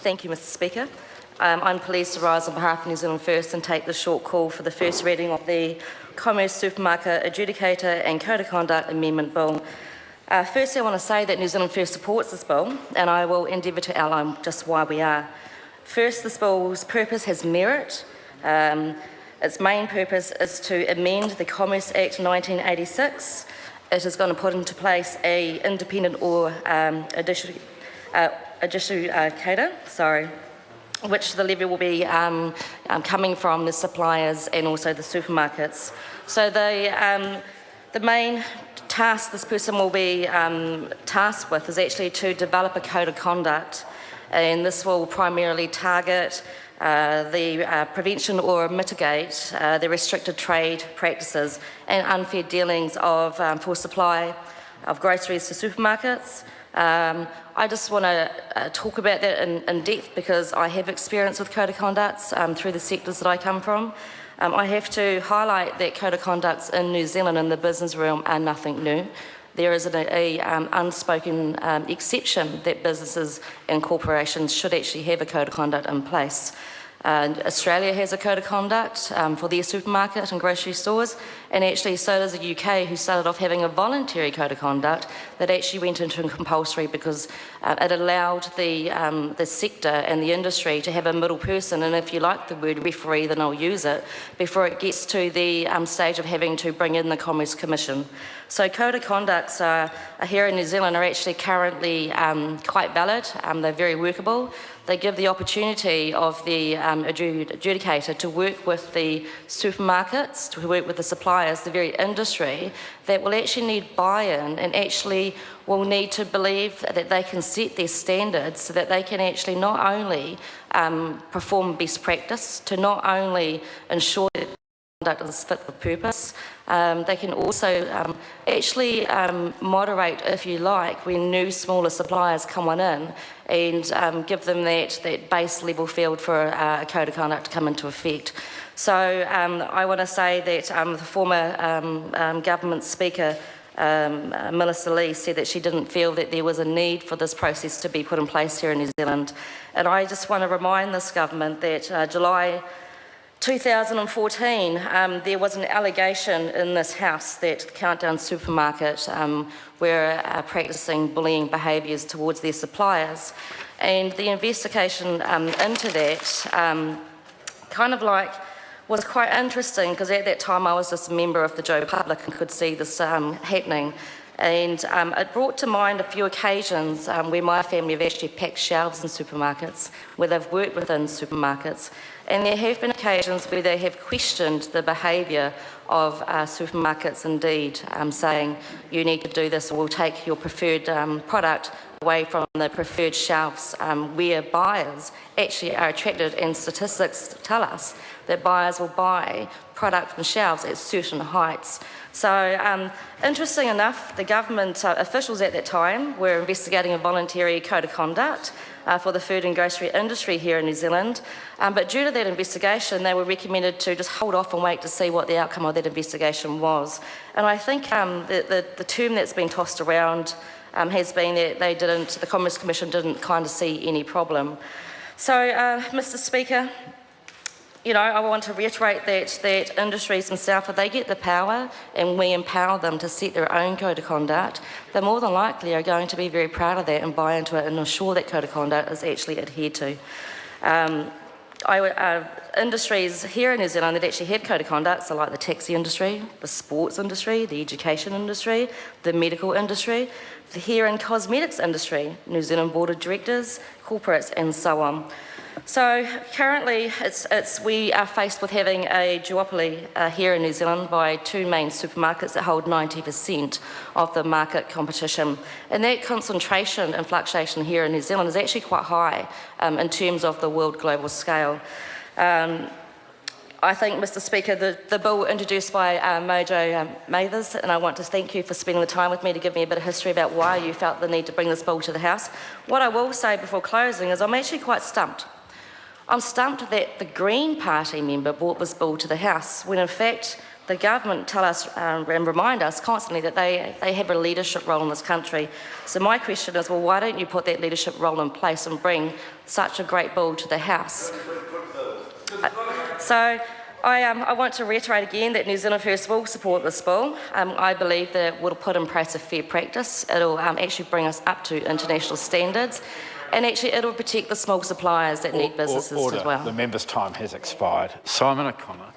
Thank you, Mr Speaker. I'm pleased to rise on behalf of New Zealand First and take the short call for the first reading of the Commerce Supermarket Adjudicator and Code of Conduct Amendment Bill. Firstly, I want to say that New Zealand First supports this bill, and I will endeavour to outline just why we are. First, this bill's purpose has merit. Its main purpose is to amend the Commerce Act 1986. It is going to put into place an independent or adjudicator, which the levy will be coming from the suppliers and also the supermarkets. So the main task this person will be tasked with is actually to develop a code of conduct, and this will primarily target the prevention or mitigate the restricted trade practices and unfair dealings of for supply of groceries to supermarkets. I just want to talk about that in depth because I have experience with code of conducts through the sectors that I come from. I have to highlight that code of conducts in New Zealand in the business realm are nothing new. There is an unspoken exception that businesses and corporations should actually have a code of conduct in place. Australia has a code of conduct for their supermarket and grocery stores, and actually so does the UK, who started off having a voluntary code of conduct that actually went into compulsory because it allowed the sector and the industry to have a middle person, and if you like the word referee, then I'll use it, before it gets to the stage of having to bring in the Commerce Commission. So code of conducts here in New Zealand are actually currently quite valid. They're very workable. They give the opportunity of the adjudicator to work with the supermarkets, to work with the suppliers, the very industry that will actually need buy-in and actually will need to believe that they can set their standards so that they can actually not only perform best practice, to not only ensure that conduct is fit for purpose, they can also actually moderate, if you like, when new smaller suppliers come on in and give them that base level field for a code of conduct to come into effect. So I want to say that the former government speaker, Melissa Lee, said that she didn't feel that there was a need for this process to be put in place here in New Zealand. And I just want to remind this government that July 2014, there was an allegation in this House that Countdown Supermarket were practising bullying behaviours towards their suppliers. And the investigation into that was quite interesting because at that time I was just a member of the Joe Public and could see this happening. And it brought to mind a few occasions where my family have actually packed shelves in supermarkets, where they've worked within supermarkets. And there have been occasions where they have questioned the behaviour of supermarkets indeed, saying, you need to do this or we'll take your preferred product away from the preferred shelves, where buyers actually are attracted, and statistics tell us that buyers will buy product from shelves at certain heights. So interesting enough, the government officials at that time were investigating a voluntary code of conduct for the food and grocery industry here in New Zealand, but due to that investigation they were recommended to just hold off and wait to see what the outcome of that investigation was. And I think the term that's been tossed around has been that the Commerce Commission didn't kind of see any problem. So Mr Speaker, I want to reiterate that industries themselves, if they get the power and we empower them to set their own code of conduct, they more than likely are going to be very proud of that and buy into it and ensure that code of conduct is actually adhered to. Industries here in New Zealand that actually have code of conduct, so like the taxi industry, the sports industry, the education industry, the medical industry, the hair and cosmetics industry, New Zealand Board of Directors, corporates, and so on. So currently we are faced with having a duopoly here in New Zealand by two main supermarkets that hold 90% of the market competition. And that concentration and fluctuation here in New Zealand is actually quite high in terms of the world global scale. I think, Mr Speaker, the bill introduced by Mojo Mathers, and I want to thank you for spending the time with me to give me a bit of history about why you felt the need to bring this bill to the House. What I will say before closing is I'm actually quite stumped. I'm stumped that the Green Party member brought this bill to the House when in fact the government tell us and remind us constantly that they have a leadership role in this country. So my question is, well, why don't you put that leadership role in place and bring such a great bill to the House? So I want to reiterate again that New Zealand First will support this bill. I believe that it will put in place a fair practice. It'll actually bring us up to international standards, and actually it'll protect the small suppliers that need businesses as well. The member's time has expired. Simon O'Connor.